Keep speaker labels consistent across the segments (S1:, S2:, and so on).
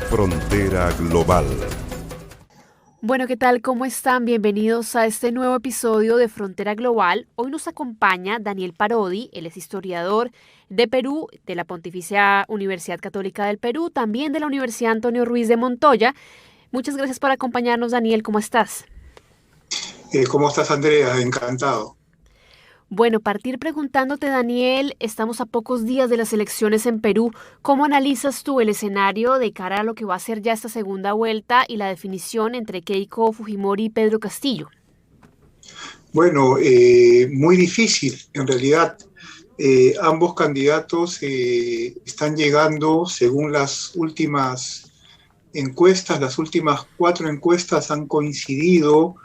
S1: Frontera Global.
S2: Bueno, ¿qué tal? ¿Cómo están? Bienvenidos a este nuevo episodio de Frontera Global. Hoy nos acompaña Daniel Parodi, él es historiador de Perú, de la Pontificia Universidad Católica del Perú, también de la Universidad Antonio Ruiz de Montoya. Muchas gracias por acompañarnos, Daniel. ¿Cómo estás?
S3: ¿Cómo estás, Andrea? Encantado.
S2: Bueno, partir preguntándote, Daniel, estamos a pocos días de las elecciones en Perú. ¿Cómo analizas tú el escenario de cara a lo que va a ser ya esta segunda vuelta y la definición entre Keiko Fujimori y Pedro Castillo?
S3: Bueno, muy difícil. En realidad, ambos candidatos están llegando, según las últimas encuestas, las últimas 4 encuestas han coincidido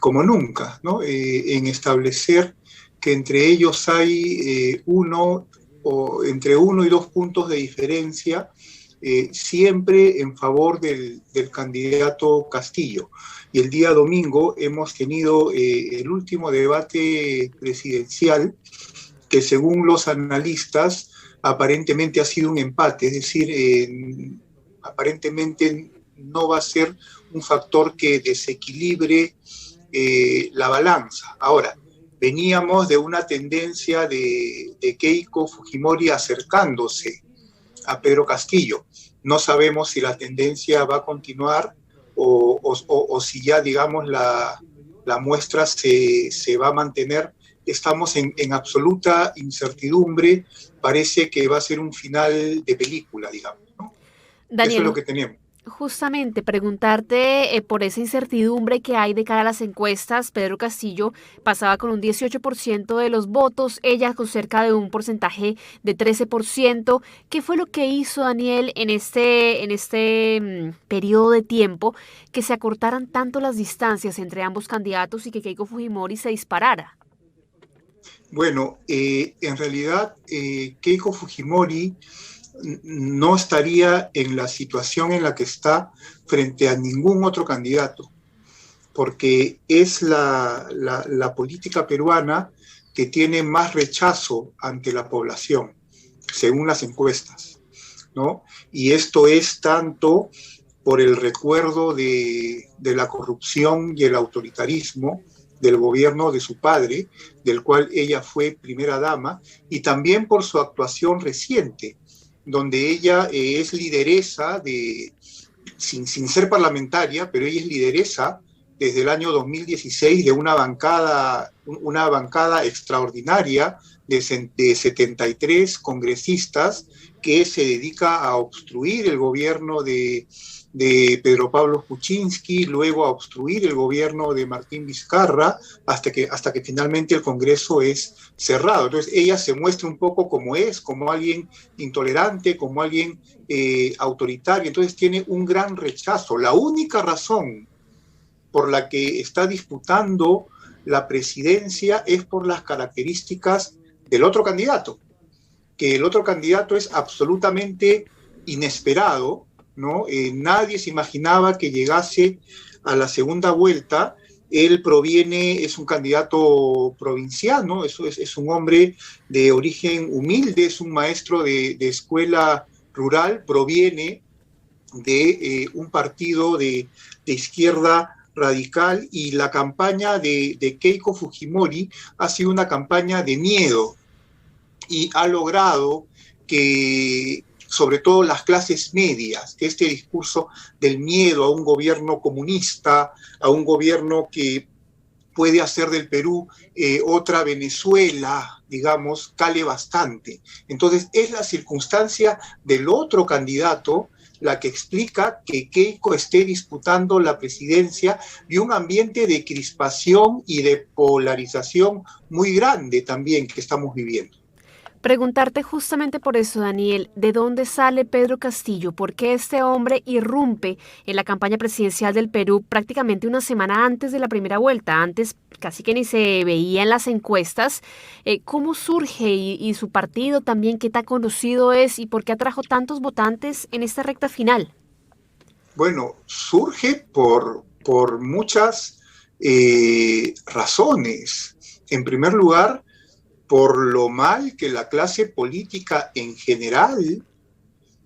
S3: como nunca, ¿no? En establecer que entre ellos hay entre 1 y 2 puntos de diferencia, siempre en favor del candidato Castillo. Y el día domingo hemos tenido el último debate presidencial, que según los analistas aparentemente ha sido un empate, es decir, aparentemente no va a ser un factor que desequilibre la balanza. Ahora, veníamos de una tendencia de Keiko Fujimori acercándose a Pedro Castillo. No sabemos si la tendencia va a continuar o si ya, digamos, la muestra se va a mantener. Estamos en absoluta incertidumbre. Parece que va a ser un final de película, digamos, ¿no?
S2: Daniel,
S3: eso es lo que tenemos.
S2: Justamente preguntarte por esa incertidumbre que hay de cara a las encuestas. Pedro Castillo pasaba con un 18% de los votos, ella con cerca de un porcentaje de 13%. ¿Qué fue lo que hizo, Daniel, en este periodo de tiempo que se acortaran tanto las distancias entre ambos candidatos y que Keiko Fujimori se disparara?
S3: Bueno, en realidad Keiko Fujimori no estaría en la situación en la que está frente a ningún otro candidato, porque es la política peruana que tiene más rechazo ante la población, según las encuestas, ¿no? Y esto es tanto por el recuerdo de la corrupción y el autoritarismo del gobierno de su padre, del cual ella fue primera dama, y también por su actuación reciente, donde ella es lideresa sin ser parlamentaria, pero ella es lideresa desde el año 2016 de una bancada extraordinaria de 73 congresistas que se dedica a obstruir el gobierno de Pedro Pablo Kuczynski, luego a obstruir el gobierno de Martín Vizcarra, hasta que finalmente el Congreso es cerrado. Entonces ella se muestra un poco como alguien intolerante, como alguien autoritario, entonces tiene un gran rechazo. La única razón por la que está disputando la presidencia es por las características del otro candidato, que el otro candidato es absolutamente inesperado, ¿no? Nadie se imaginaba que llegase a la segunda vuelta. Él es un candidato provincial, ¿no? Es un hombre de origen humilde, es un maestro de escuela rural, proviene de un partido de izquierda radical, y la campaña de Keiko Fujimori ha sido una campaña de miedo y ha logrado que sobre todo las clases medias, que este discurso del miedo a un gobierno comunista, a un gobierno que puede hacer del Perú otra Venezuela, digamos, cale bastante. Entonces es la circunstancia del otro candidato la que explica que Keiko esté disputando la presidencia, y un ambiente de crispación y de polarización muy grande también que estamos viviendo.
S2: Preguntarte justamente por eso, Daniel, ¿de dónde sale Pedro Castillo? ¿Por qué este hombre irrumpe en la campaña presidencial del Perú prácticamente una semana antes de la primera vuelta? Antes casi que ni se veía en las encuestas. ¿Cómo surge y su partido también, qué tan conocido es y por qué atrajo tantos votantes en esta recta final?
S3: Bueno, surge por muchas razones. En primer lugar, por lo mal que la clase política en general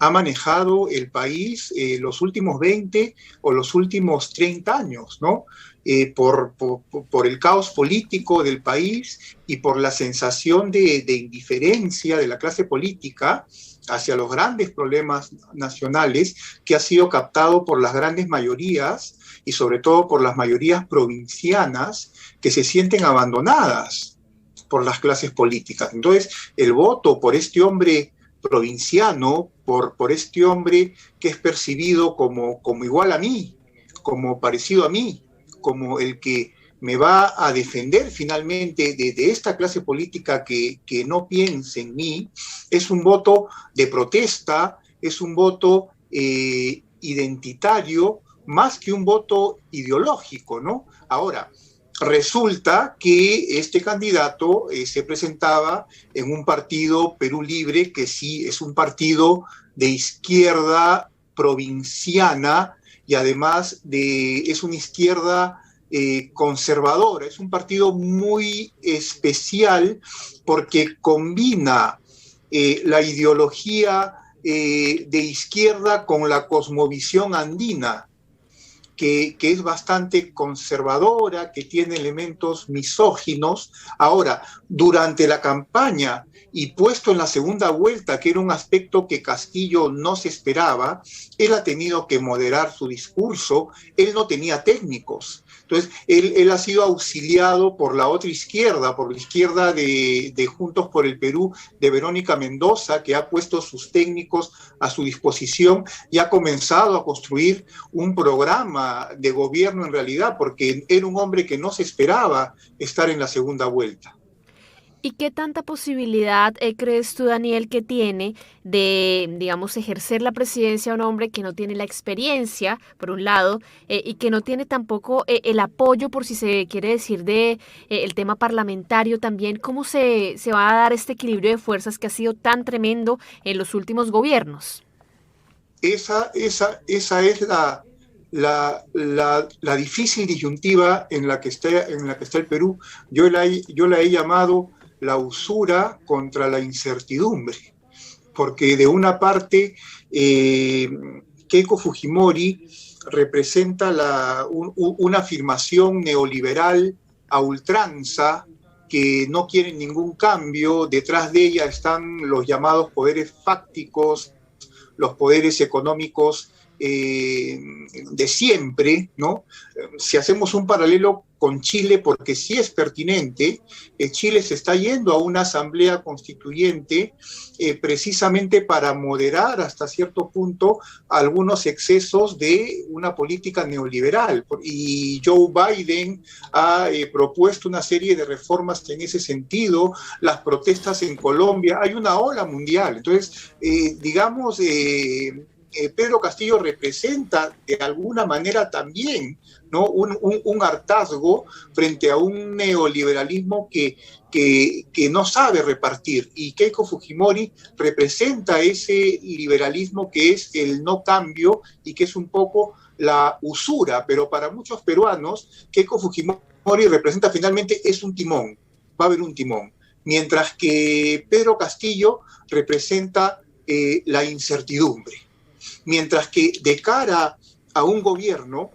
S3: ha manejado el país los últimos 20 o los últimos 30 años, ¿no? Por el caos político del país y por la sensación de indiferencia de la clase política hacia los grandes problemas nacionales, que ha sido captado por las grandes mayorías y sobre todo por las mayorías provincianas que se sienten abandonadas por las clases políticas. Entonces, el voto por este hombre provinciano, por este hombre que es percibido como igual a mí, como parecido a mí, como el que me va a defender finalmente de esta clase política que no piense en mí, es un voto de protesta, es un voto identitario, más que un voto ideológico, ¿no? Ahora, resulta que este candidato se presentaba en un partido Perú Libre, que sí es un partido de izquierda provinciana y además es una izquierda conservadora. Es un partido muy especial porque combina la ideología de izquierda con la cosmovisión andina, que es bastante conservadora, que tiene elementos misóginos. Ahora, durante la campaña y puesto en la segunda vuelta, que era un aspecto que Castillo no se esperaba, él ha tenido que moderar su discurso, él no tenía técnicos. Entonces, él ha sido auxiliado por la otra izquierda, por la izquierda de Juntos por el Perú, de Verónica Mendoza, que ha puesto sus técnicos a su disposición y ha comenzado a construir un programa de gobierno en realidad, porque era un hombre que no se esperaba estar en la segunda vuelta.
S2: ¿Y qué tanta posibilidad crees tú, Daniel, que tiene de, digamos, ejercer la presidencia un hombre que no tiene la experiencia, por un lado, y que no tiene tampoco el apoyo, por si se quiere decir, de el tema parlamentario también? ¿Cómo se va a dar este equilibrio de fuerzas que ha sido tan tremendo en los últimos gobiernos?
S3: Esa es la difícil disyuntiva en la que está el Perú. Yo la he llamado la usura contra la incertidumbre, porque de una parte Keiko Fujimori representa una afirmación neoliberal a ultranza, que no quiere ningún cambio. Detrás de ella están los llamados poderes fácticos, los poderes económicos de siempre, ¿no? Si hacemos un paralelo con Chile, porque sí es pertinente, Chile se está yendo a una asamblea constituyente precisamente para moderar hasta cierto punto algunos excesos de una política neoliberal. Y Joe Biden ha propuesto una serie de reformas en ese sentido. Las protestas en Colombia, hay una ola mundial. Entonces, Pedro Castillo representa de alguna manera también, ¿no?, un hartazgo frente a un neoliberalismo que no sabe repartir. Y Keiko Fujimori representa ese liberalismo que es el no cambio y que es un poco la usura. Pero para muchos peruanos, Keiko Fujimori representa finalmente es un timón, va a haber un timón. Mientras que Pedro Castillo representa la incertidumbre. Mientras que de cara a un gobierno,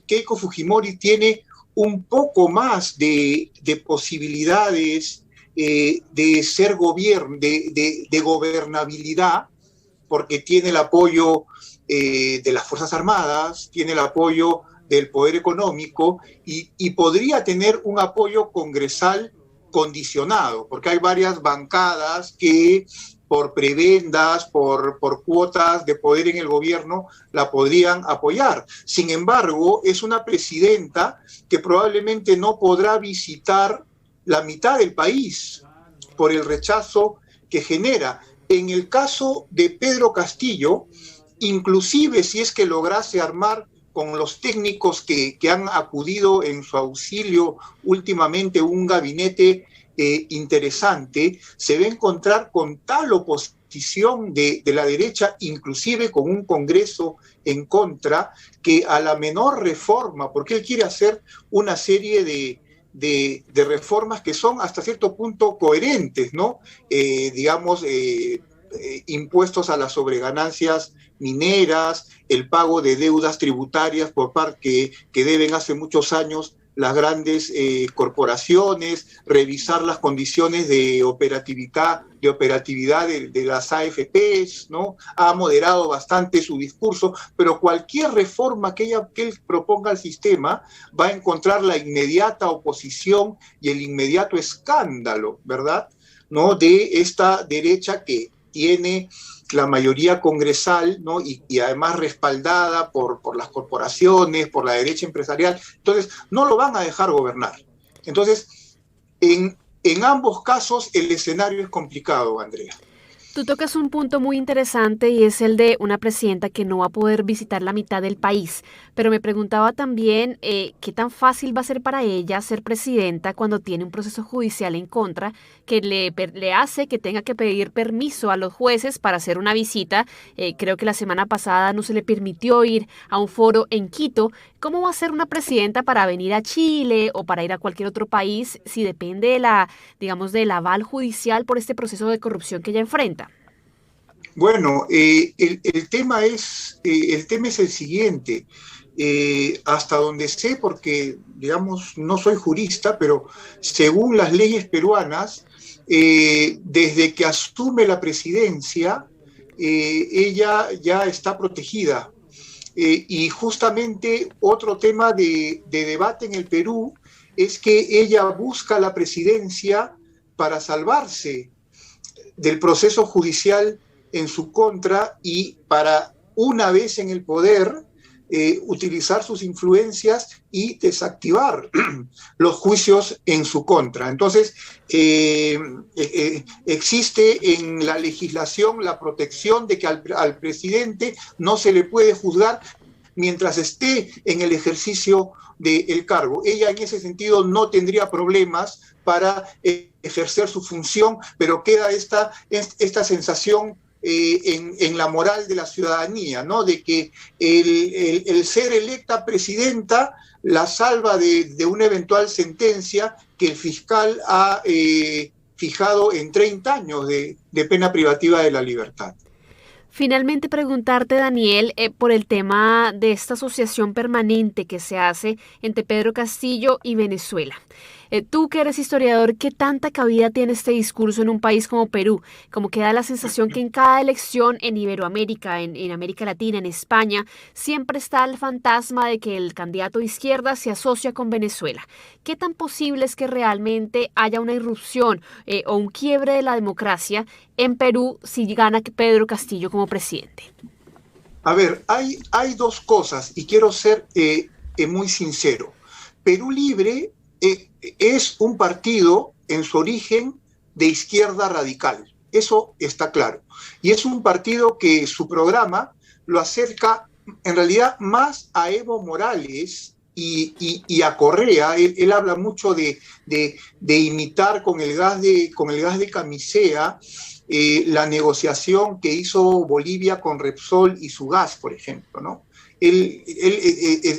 S3: Keiko Fujimori tiene un poco más de posibilidades de ser gobierno, de gobernabilidad, porque tiene el apoyo de las Fuerzas Armadas, tiene el apoyo del poder económico y podría tener un apoyo congresal condicionado, porque hay varias bancadas que por prebendas, por cuotas de poder en el gobierno, la podrían apoyar. Sin embargo, es una presidenta que probablemente no podrá visitar la mitad del país por el rechazo que genera. En el caso de Pedro Castillo, inclusive si es que lograse armar con los técnicos que han acudido en su auxilio últimamente un gabinete interesante, se va a encontrar con tal oposición de la derecha, inclusive con un Congreso en contra, que a la menor reforma, porque él quiere hacer una serie de reformas que son hasta cierto punto coherentes, ¿no? impuestos a las sobreganancias mineras, el pago de deudas tributarias por parte que deben hace muchos años las grandes corporaciones, revisar las condiciones de operatividad de las AFPs, ¿no? Ha moderado bastante su discurso, pero cualquier reforma que él proponga al sistema va a encontrar la inmediata oposición y el inmediato escándalo, ¿verdad?, ¿no?, de esta derecha que tiene la mayoría congresal, ¿no?, y además respaldada por las corporaciones, por la derecha empresarial. Entonces, no lo van a dejar gobernar. Entonces, en ambos casos el escenario es complicado, Andrea.
S2: Tú tocas un punto muy interesante y es el de una presidenta que no va a poder visitar la mitad del país. Pero me preguntaba también qué tan fácil va a ser para ella ser presidenta cuando tiene un proceso judicial en contra que le hace que tenga que pedir permiso a los jueces para hacer una visita. Creo que la semana pasada no se le permitió ir a un foro en Quito. ¿Cómo va a ser una presidenta para venir a Chile o para ir a cualquier otro país si depende de del aval judicial por este proceso de corrupción que ella enfrenta?
S3: Bueno, el tema es el siguiente. Hasta donde sé, porque, digamos, no soy jurista, pero según las leyes peruanas, desde que asume la presidencia, ella ya está protegida. Y justamente otro tema de debate en el Perú es que ella busca la presidencia para salvarse del proceso judicial en su contra y para, una vez en el poder, utilizar sus influencias y desactivar los juicios en su contra. Entonces, existe en la legislación la protección de que al presidente no se le puede juzgar mientras esté en el ejercicio del cargo. Ella en ese sentido no tendría problemas para ejercer su función, pero queda esta sensación en la moral de la ciudadanía, ¿no?, de que el ser electa presidenta la salva de una eventual sentencia que el fiscal ha fijado en 30 años de pena privativa de la libertad.
S2: Finalmente preguntarte, Daniel, por el tema de esta asociación permanente que se hace entre Pedro Castillo y Venezuela. Tú que eres historiador, ¿qué tanta cabida tiene este discurso en un país como Perú? Como que da la sensación que en cada elección en Iberoamérica, en América Latina, en España, siempre está el fantasma de que el candidato de izquierda se asocia con Venezuela. ¿Qué tan posible es que realmente haya una irrupción o un quiebre de la democracia en Perú si gana Pedro Castillo como presidente?
S3: A ver, hay dos cosas y quiero ser muy sincero. Perú Libre es un partido en su origen de izquierda radical, eso está claro. Y es un partido que su programa lo acerca en realidad más a Evo Morales y a Correa. Él habla mucho de imitar con el gas de camisea la negociación que hizo Bolivia con Repsol y su gas, por ejemplo, ¿no? Él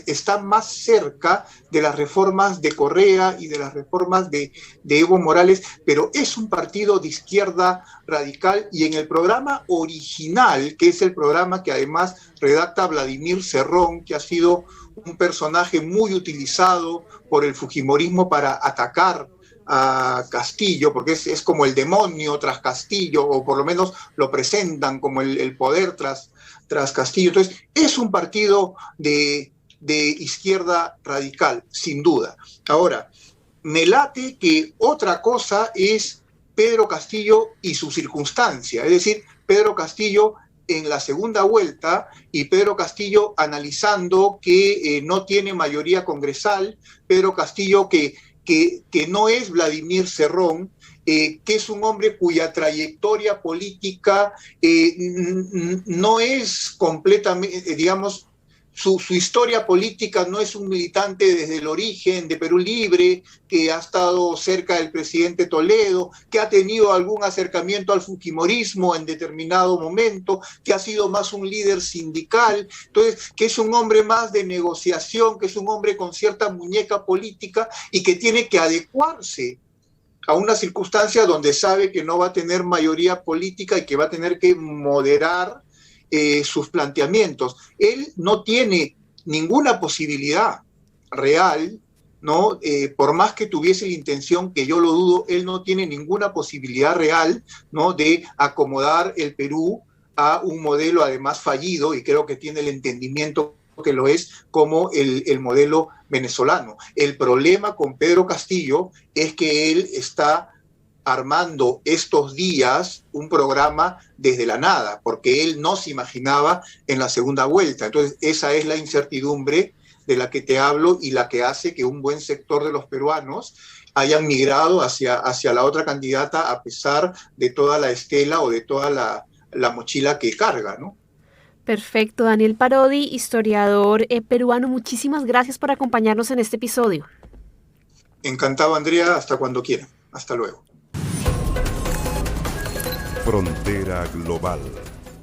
S3: está más cerca de las reformas de Correa y de las reformas de Evo Morales, pero es un partido de izquierda radical, y en el programa original, que es el programa que además redacta Vladimir Cerrón, que ha sido un personaje muy utilizado por el fujimorismo para atacar a Castillo, porque es como el demonio tras Castillo, o por lo menos lo presentan como el poder tras Castillo. Entonces, es un partido de izquierda radical, sin duda. Ahora, me late que otra cosa es Pedro Castillo y su circunstancia, es decir, Pedro Castillo en la segunda vuelta y Pedro Castillo analizando que no tiene mayoría congresal, Pedro Castillo que no es Vladimir Cerrón, que es un hombre cuya trayectoria política no es completamente, digamos, su historia política no es un militante desde el origen de Perú Libre, que ha estado cerca del presidente Toledo, que ha tenido algún acercamiento al fujimorismo en determinado momento, que ha sido más un líder sindical, entonces, que es un hombre más de negociación, que es un hombre con cierta muñeca política y que tiene que adecuarse a una circunstancia donde sabe que no va a tener mayoría política y que va a tener que moderar sus planteamientos. Él no tiene ninguna posibilidad real, ¿no? Por más que tuviese la intención, que yo lo dudo, él no tiene ninguna posibilidad real, ¿no?, de acomodar el Perú a un modelo además fallido, y creo que tiene el entendimiento que lo es, como el modelo venezolano. El problema con Pedro Castillo es que él está armando estos días un programa desde la nada, porque él no se imaginaba en la segunda vuelta. Entonces, esa es la incertidumbre de la que te hablo y la que hace que un buen sector de los peruanos hayan migrado hacia la otra candidata, a pesar de toda la estela o de toda la mochila que carga, ¿no?
S2: Perfecto, Daniel Parodi, historiador peruano, muchísimas gracias por acompañarnos en este episodio.
S3: Encantado, Andrea, hasta cuando quieran. Hasta luego.
S1: Frontera Global.